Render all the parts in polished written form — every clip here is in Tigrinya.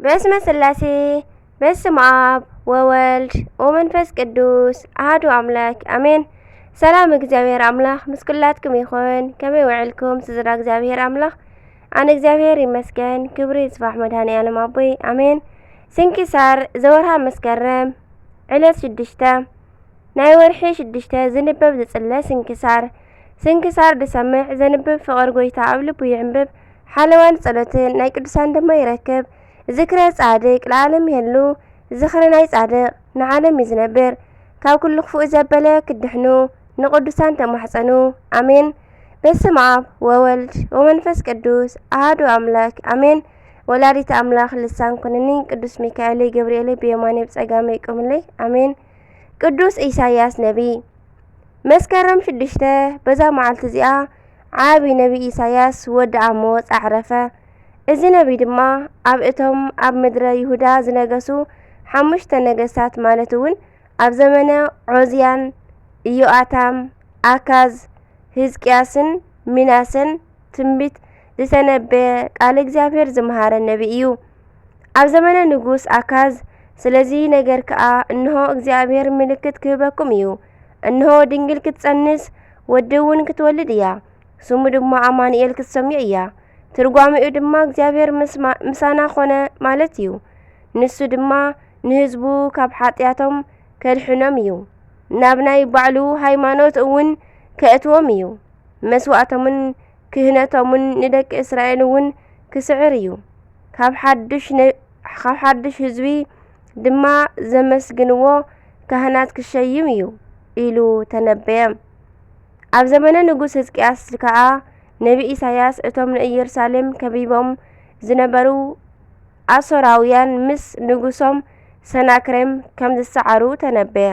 በስመ ስላሴ በስመ አብ ወወልድ ወመንፈስ ቅዱስ አሐዱ አምላክ አሜን። ሰላም እግዚአብሔር አምላክ ምስ ኩላትኩም ይኹን። ከመይ ውዕልኩም ስድራ እግዚአብሔር አምላክ? አነ እግዚአብሔር ይመስገን። ክብሪ ይስፋሕ መድኃኔዓለም አቦይ አሜን። ስንክሳር ዘወርሃ መስከረም ዕለት 6 ናይ ወርሒ 6 ዝንበብ ዝጽለ ስንክሳር ድሰምዕ ዘንብብ ፍቕር ጎይታ ኣብ ልቡ ይዕንብብ ሓለዋን ጸሎትን ናይ ቅዱሳን ድማ ይረክብ። ዝክረ ጻድቅ ለዓለም የሉ ዝኽሪ ናይ ጻድቅ ንዓለም ይዝነብር። ካብ ኩሉ ክፉእ ዘበለ ክድሕኑ ንቅዱሳን ተማሕፀኑ አሜን። በስመ አብ ወወልድ ወመንፈስ ቅዱስ አሐዱ አምላክ አሜን። ወላዲተ አምላክ ልሳን ኩነኒ ቅዱስ ሚካኤል ገብርኤል ብየማኔ ብጸጋሜ ይቁምልይ አሜን። ቅዱስ ኢሳያስ ነቢይ መስከረም 6 በዛ መዓልቲ እዚኣ ዓቢ ነቢይ ኢሳያስ ወዲ አሞጽ አዕረፈ። እዚ ነቢይ ድማ ኣብ እቶም ኣብ ምድረ ይሁዳ ዝነገሱ 5 ነገስታት ማለት እውን ኣብ ዘመነ ዖዝያን፣ ኢዮአታም፣ አካዝ፣ ሕዝቅያስን ሚናስን ትንቢት ዝተነበየ ቃል እግዚአብሔር ዝመሃረ ነቢይ እዩ። ኣብ ዘመነ ንጉስ አካዝ ስለዚ ነገር ከዓ እንሆ እግዚአብሔር ምልክት ክህበኩም እዩ፣ እንሆ ድንግል ክትጸንስ ወዲ እውን ክትወልድ እያ፣ ስሙ ድማ አማኑኤል ክትሰምዮ እያ። ትርጓሚኡ ድማ እግዚአብሔር ምሳና ኾነ ማለት እዩ። ንሱ ድማ ንህዝቡ ካብ ሓጢያቶም ከድሕኖም እዩ፣ ናብ ናይ ባዕሉ ሃይማኖት እውን ከእትዎም እዩ። መስዋዕቶምን ክህነቶምን ንደቂ እስራኤል እውን ክስዕር እዩ። ካብ ሓድሽ ህዝቢ ድማ ዘመስግንዎ ካህናት ክሸይም እዩ ኢሉ ተነበየ። ኣብ ዘመነ ንጉስ ሕዝቅያስ ከዓ ነቢ ኢሳያስ እቶም ንኢየሩሳሌም ከቢቦም ዝነበሩ አሶራውያን ምስ ንጉሶም ሰናክሬም ከም ዝሰዓሩ ተነበየ።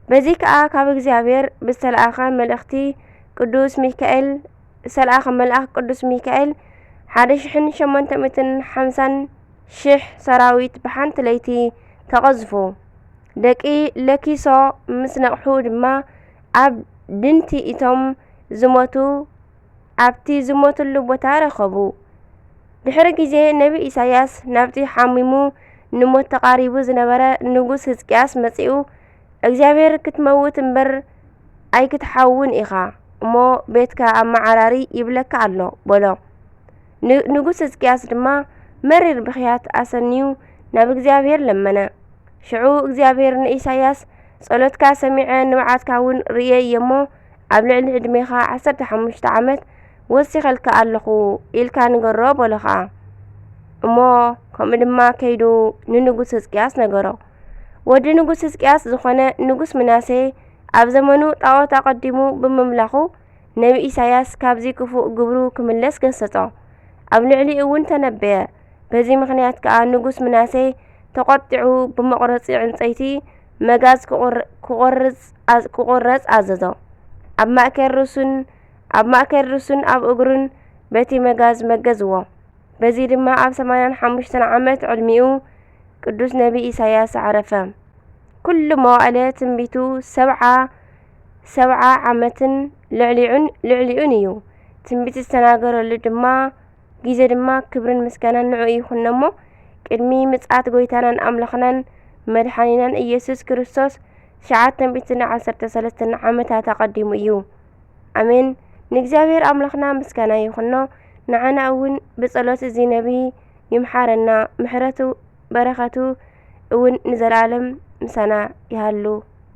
በዚ ከዓ ካብ እግዚአብሔር ብዝተለኣኸ መልእኽቲ ቅዱስ ሚካኤል ዝተለኣኸ መልአኽ ቅዱስ ሚካኤል 1850,000 ሰራዊት ብሓንቲ ለይቲ ተቐዝፉ። ደቂ ለኪሶ ምስ ነቕሑ ድማ ኣብ ድንቲ እቶም ዝሞቱ ኣብቲ ዝሞትሉ ቦታ ረኸቡ። ድሕሪ ግዜ ነቢ ኢሳያስ ናብቲ ሓሚሙ ንሞት ተቃሪቡ ዝነበረ ንጉስ ሕዝቅያስ መጺኡ እግዚአብሔር ክትመውት እምበር ኣይክትሓውን ኢኻ እሞ ቤትካ ኣብ መዓራሪ ይብለካ ኣሎ በሎ። ንጉስ ሕዝቅያስ ድማ መሪር ብኽያት ኣሰንዩ ናብ እግዚአብሔር ለመነ። ሽዑ እግዚአብሔር ንኢሳያስ ጸሎትካ ሰሚዐ ንባዓትካ እውን ርየ እየሞ ኣብ ልዕሊ ዕድሜኻ 15 ዓመት ወሲኸልካ ኣለኹ ኢልካ ንገሮ በሎ። ኸዓ እሞ ከምኡ ድማ ከይዱ ንንጉስ ሕዝቅያስ ነገሮ። ወዲ ንጉስ ሕዝቅያስ ዝኾነ ንጉስ ምናሴ ኣብ ዘመኑ ጣዖት ኣቐዲሙ ብምምላኹ ነቢ ኢሳያስ ካብዚ ክፉእ ግብሩ ክምለስ ገሰጾ። ኣብ ልዕሊ እውን ተነበየ። በዚ ምኽንያት ከዓ ንጉስ ምናሴ ተቖጢዑ ብመቑረፂ ዕንፀይቲ መጋዝ ክቑረጽ ኣዘዞ። ኣብ ማእከል ርእሱን ኣብ እግሩን በቲ መጋዝ መገዝዎ። በዚ ድማ ኣብ 85 ዓመት ዕድሚኡ ቅዱስ ነቢ ኢሳያስ ዓረፈ። ኩሉ መዋዕለ ትንቢቱ 70 ዓመትን ልዕሊኡን እዩ። ትንቢት ዝተናገረሉ ድማ ግዜ ድማ ክብርን ምስጋናን ንዑ ይኹን እሞ ቅድሚ ምጽኣት ጎይታናን ኣምላኽናን መድሓኒናን ኢየሱስ ክርስቶስ 913 ዓመታት ኣቐዲሙ እዩ። አሜን። ንእግዚአብሔር አምላኽና ምስጋና ይኹኖ። ንዓና እውን ብጸሎት እዚ ነቢይ ይምሓረና። ምሕረቱ በረኸቱ እውን ንዘላለም ምሳና ይሃሉ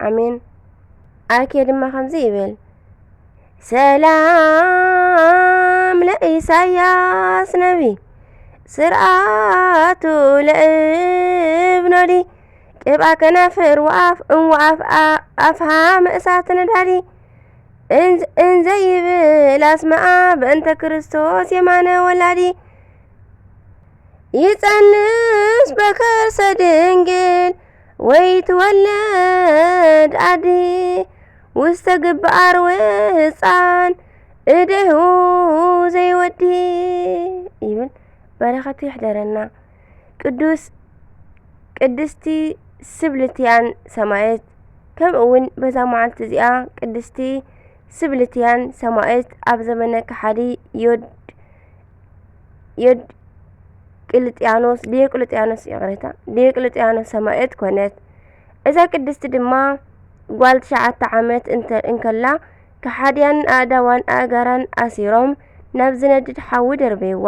አሜን። አርኬ ድማ ከምዚ ይብል ሰላም ለኢሳያስ ነቢይ ስርዓቱ ለእብኖዲ ቅብአ ከናፍር ወአፍ አፍሃ መእሳት ነዳዲ እንዘይብል አስማ'a በእንተ ክርስቶስ የማነ ወላዲ ይጸንስ በከርሰ ድንግል ወይትወለድ አዲ ውስተ ግብአር ወሕፃን እዴሁ ዘይወዲ ይብል። በረኸቱ ይሕደረና። ቅድስቲ ስብልትያን ሰማየት ከም እውን በዛ መዓልቲ እዚኣ ቅድስቲ ስብልትያን ሰማየት ኣብ ዘመነ ከሓዲ ዲዮቅልጥያኖስ ሰማዕት ኮነት። እዛ ቅድስቲ ድማ ጓል 9 ዓመት እንከላ ከሓድያን ኣእዳዋን ኣእጋራን ኣሲሮም ናብ ዝነድድ ሓዊ ደርበይዋ።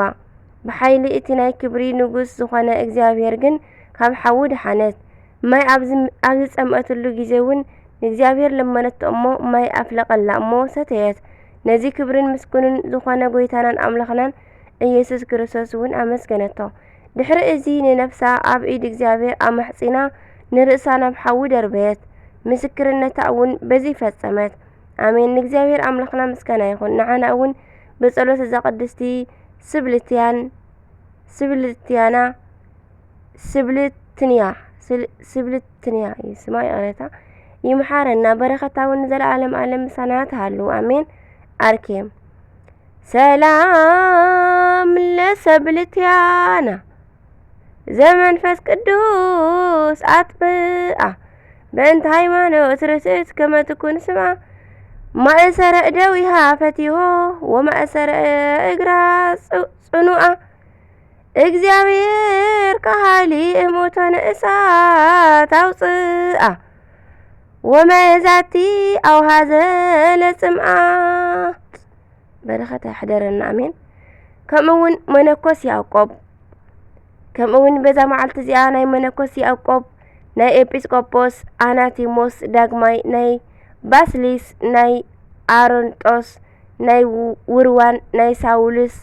ብሓይሊ እቲ ናይ ክብሪ ንጉስ ዝኾነ እግዚኣብሔር ግን ካብ ሓዊ ድሓነት። ማይ ኣብ ዝጸምአትሉ ግዜ እውን ንእግዚኣብሔር ለመነቶ እሞ ማይ ኣፍለቐላ እሞ ሰተየት። ነዚ ክብርን ምስጉንን ዝኾነ ጎይታናን ኣምላኽናን ኢየሱስ ክርስቶስ እውን ኣመስገነቶ። ድሕሪ እዚ ንነፍሳ ኣብ ኢድ እግዚኣብሔር ኣማሕፂና ንርእሳ ናብ ሓዊ ደርበየት። ምስክርነታ እውን በዚ ፈጸመት። ኣሜን። ንእግዚኣብሔር ኣምላኽና ምስጋና ይኹን። ንዓና እውን ብጸሎት እዛ ቅድስቲ ስብልትንያ ይስማ ይቕረታ ይምሓረና። በረኸታ እውን ዘለዓለም ዓለም ምሳና ተሃሉ ኣሜን። አርኬ ሰላም ለሰብልትያና ዘመንፈስ ቅዱስ አጥብአ በእንተ ሃይማኖት ርእስት ከመ ትኩን ስምዓ ማእሰረ እደዊሃ ፈቲሆ ወማእሰረ እግራ ጽኑዓ እግዚአብሔር ካሃሊ እሙታነ እሳት አውፅአ ወመዛቲ አውሃዘ ለጽምዓ በረኸት ያሕደረና አሜን። ከምኡውን መነኮስ ያዕቆብ ከምኡውን በዛ መዓልቲ እዚኣ ናይ መነኮስ ያዕቆብ ናይ ኤጲስቆጶስ አናቲሞስ ዳግማይ ናይ ባስሊስ ናይ አሮንጦስ ናይ ውርዋን ናይ ሳውልስ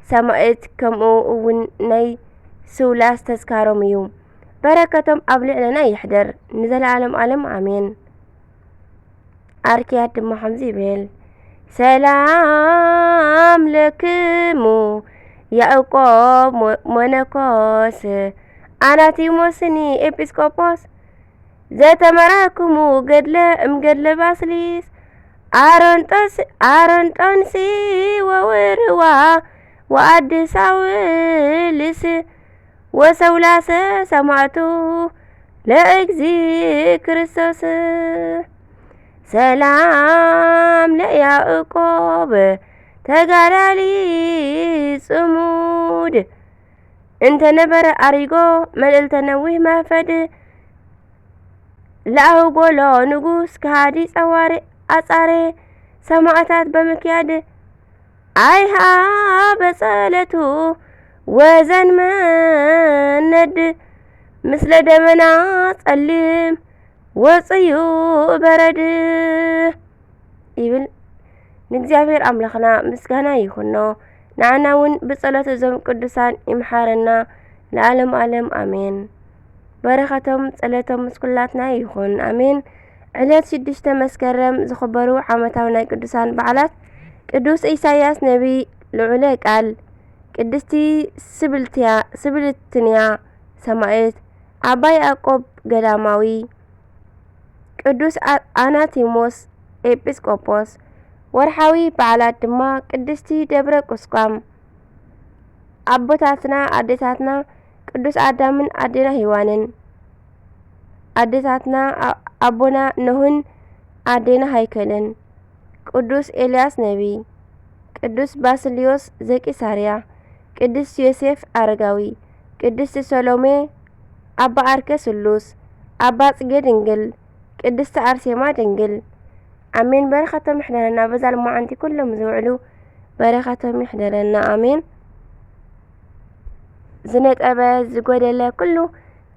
ሰማዕት ከምኡ እውን ናይ ስውላስ ተዝካሮም እዩ። በረከቶም ኣብ ልዕለና ይሕደር ንዘለዓለም ዓለም አሜን። አርኪያት ድማ ከምዚ ይብል ሰላም ለክሙ ያዕቆብ መነኮስ አናቲሞስኒ ኤጲስቆጶስ ዘተመራክሙ ገድለ እምገድለ ባስሊስ አሮንጦንሲ ወውርዋ ወአዲ ሳውልስ ወሰውላሰ ሰማዕቱ ለእግዚ ክርስቶስ ሰላም ለያዕቆብ ተጋዳሊ ጽሙድ እንተነበረ አሪጎ መልእልተ ነዊህ መፈድ ለአውጎሎ ንጉስ ከሃዲ ጸዋሪ አጻሬ ሰማዕታት በምክያድ አይሃ በጸለቱ ወዘን መነድ ምስለ ደመና ጸሊም ወጽዩ በረድ ይብል። ንእግዚአብሔር አምላኽና ምስጋና ይኹኖ። ንዓና እውን ብጸሎት እዞም ቅዱሳን ይምሓረና ለዓለም ዓለም አሜን። በረኸቶም ጸለቶም ምስኩላትና ይኹን አሜን። ዕለት 6 መስከረም ዝኽበሩ ዓመታዊ ናይ ቅዱሳን በዓላት ቅዱስ ኢሳያስ ነቢይ ልዑለ ቃል፣ ቅድስቲ ስብልትንያ ሰማዕት፣ አባ ያዕቆብ ገዳማዊ፣ ቅዱስ አናቲሞስ ኤጲስቆጶስ። ወርሓዊ በዓላት ድማ ቅድስቲ ደብረ ቁስቋም፣ አቦታትና አዴታትና ቅዱስ አዳምን አዴና ሔዋንን፣ አዴታትና አቦና ኖህን አዴና ሃይከልን፣ ቅዱስ ኤልያስ ነቢይ፣ ቅዱስ ባስልዮስ ዘቂሳርያ፣ ቅዱስ ዮሴፍ አረጋዊ፣ ቅድስቲ ሰሎሜ፣ አባ አርከ ስሉስ፣ አባ ጽጌ ድንግል፣ ቅድስቲ አርሴማ ድንግል አሜን። በረኸቶም ይሕደረና በዛ ልማዓንቲ ኩሎም ዝውዕሉ በረኸቶም ይሕደረና አሜን። ዝነጠበ ዝጎደለ ኩሉ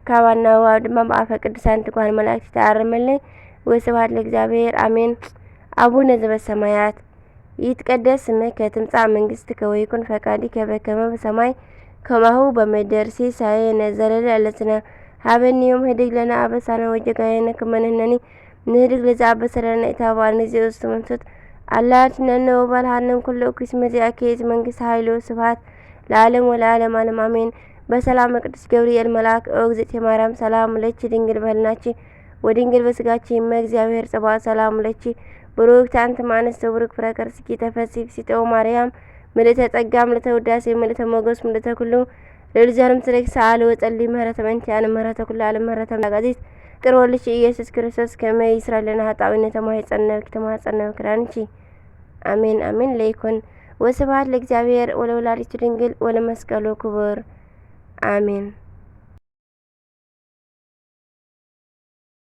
ካባና ዋብ ድማ ብኣፈ ቅዱሳን ትጓን መላእክቲ ተኣርመለይ። ወስብሐት ለእግዚአብሔር አሜን። አቡነ ዘበሰማያት ይትቀደስ ስምከ ትምጻእ መንግሥትከ ወይኩን ፈቃድከ በከመ በሰማይ ከማሁ በምድር ሲሳየነ ዘለለዕለትነ ሀበኒ ዮም ህድግ ለነ አበሳነ ወጌጋየነ ከመ ንሕነኒ ንህድግ ለዘአበሰለነ ኢታብአነ ዘእስቱ መንሱት አላድነነ ወባልሃንም ኩሉ እኩይ መዚአከ መንግሥት ኃይሉ ስብሐት ለዓለም ወለዓለም ዓለም አሜን። በሰላም ቅዱስ ገብርኤል መልአክ እግዝእትየ ማርያም ሰላም ለኪ ድንግል በህልናቺ ወድንግል በስጋቺ እመ እግዚአብሔር ጽባኦት ሰላም ለኪ ብሩክት አንቲ እምአንስት ወብሩክ ፍሬ ከርሥኪ ተፈሥሒ ፍሥሕት ማርያም ምልዕተ ጸጋ ምልዕተ ውዳሴ ምልዕተ ሞገስ ምልዕተ ኩሉ ለልጅ ምስሌኪ ሰአሊ ወጸልዪ ምህረተ በእንቲአነ ምህረተ ኩሉ ዓለም ምህረተ ጋዚት ቅር ወልድኪ ኢየሱስ ክርስቶስ ከመ ይስረይ ኃጣውኢነ ተማኅፀነ ክዳንቺ አሜን አሜን። ለይኩን ወስብሐት ለእግዚአብሔር ወለወላዲቱ ድንግል ወለመስቀሉ ክቡር ኣሜን።